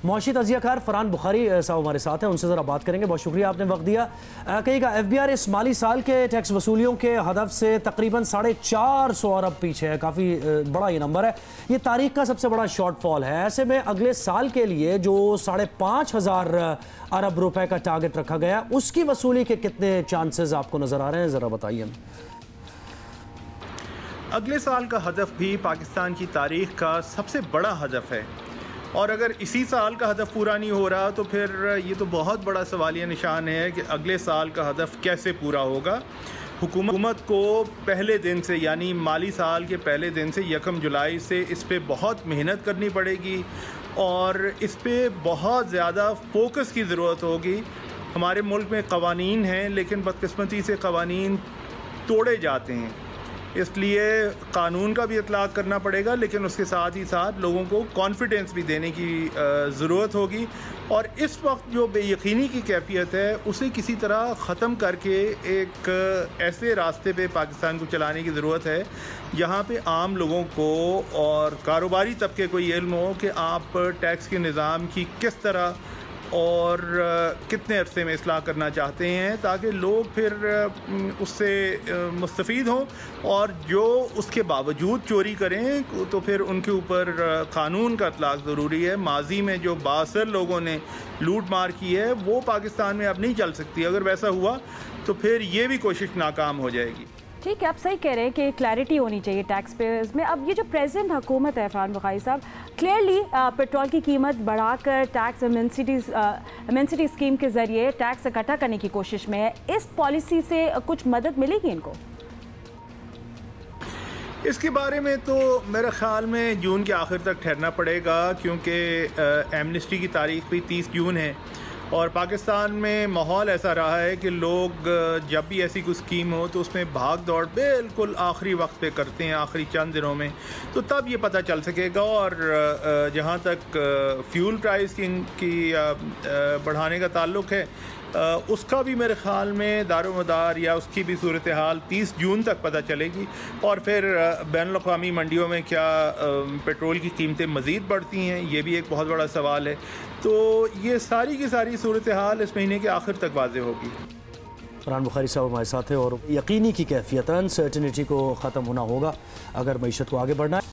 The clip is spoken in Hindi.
मुआशी तजियाकार फरहान बुखारी साहब हमारे साथ हैं, उनसे ज़रा बात करेंगे। बहुत शुक्रिया आपने वक्त दिया। कहिएगा, FBR इस माली साल के टैक्स वसूलियों के हदफ से तकरीबन 450 अरब पीछे है। काफ़ी बड़ा ये नंबर है। ये तारीख का सबसे बड़ा शॉर्टफॉल है। ऐसे में अगले साल के लिए जो 5,500 अरब रुपए का टारगेट रखा गया, उसकी वसूली के कितने चांसेस आपको नज़र आ रहे हैं, ज़रा बताइए। अगले साल का हदफ भी पाकिस्तान की तारीख का सबसे बड़ा हदफ है, और अगर इसी साल का हदफ पूरा नहीं हो रहा तो फिर ये तो बहुत बड़ा सवालिया निशान है कि अगले साल का हदफ कैसे पूरा होगा। हुकूमत को पहले दिन से, यानी माली साल के पहले दिन से 1 जुलाई से इस पे बहुत मेहनत करनी पड़ेगी और इस पे बहुत ज़्यादा फोकस की ज़रूरत होगी। हमारे मुल्क में क़वानीन हैं, लेकिन बदकिस्मती से क़वानीन तोड़े जाते हैं, इसलिए कानून का भी इतलाक़ करना पड़ेगा, लेकिन उसके साथ ही साथ लोगों को कॉन्फिडेंस भी देने की ज़रूरत होगी। और इस वक्त जो बेयकीनी की कैफियत है उसे किसी तरह ख़त्म करके एक ऐसे रास्ते पे पाकिस्तान को चलाने की ज़रूरत है जहाँ पे आम लोगों को और कारोबारी तबके को ये इल्म हो कि आप टैक्स के निज़ाम की किस तरह और कितने अरसे में इस्लाह करना चाहते हैं, ताकि लोग फिर उससे मुस्तफ़ीद हों, और जो उसके बावजूद चोरी करें तो फिर उनके ऊपर कानून का इतलाक़ ज़रूरी है। माजी में जो बासर लोगों ने लूट मार की है वो पाकिस्तान में अब नहीं चल सकती। अगर वैसा हुआ तो फिर ये भी कोशिश नाकाम हो जाएगी। ठीक है, आप सही कह रहे हैं कि क्लैरिटी होनी चाहिए टैक्स पेयर्स में। अब ये जो प्रेजेंट हुकूमत है फरहान बुखारी साहब, क्लियरली पेट्रोल की कीमत बढ़ाकर टैक्स एमेंसिटी स्कीम के ज़रिए टैक्स इकट्ठा करने की कोशिश में है। इस पॉलिसी से कुछ मदद मिलेगी इनको? इसके बारे में तो मेरे ख़्याल में जून के आखिर तक ठहरना पड़ेगा, क्योंकि एमनेस्टी की तारीख भी 30 जून है और पाकिस्तान में माहौल ऐसा रहा है कि लोग जब भी ऐसी कोई स्कीम हो तो उसमें भाग दौड़ बिल्कुल आखिरी वक्त पे करते हैं, आखिरी चंद दिनों में, तो तब ये पता चल सकेगा। और जहाँ तक फ्यूल प्राइस की बढ़ाने का ताल्लुक़ है, उसका भी मेरे ख़्याल में दारोमदार या उसकी भी सूरत हाल 30 जून तक पता चलेगी। और फिर बैनुल-अक़वामी मंडियों में क्या पेट्रोल की कीमतें मज़ीद बढ़ती हैं, ये भी एक बहुत बड़ा सवाल है। तो ये सारी की सारी सूरत हाल इस महीने के आखिर तक वाज़े होगी। फरहान बुखारी साहब हमारे साथ हैं। और यकीनी की कैफियत, अनसर्टेनिटी को ख़त्म होना होगा अगर मईशत को आगे बढ़ना है।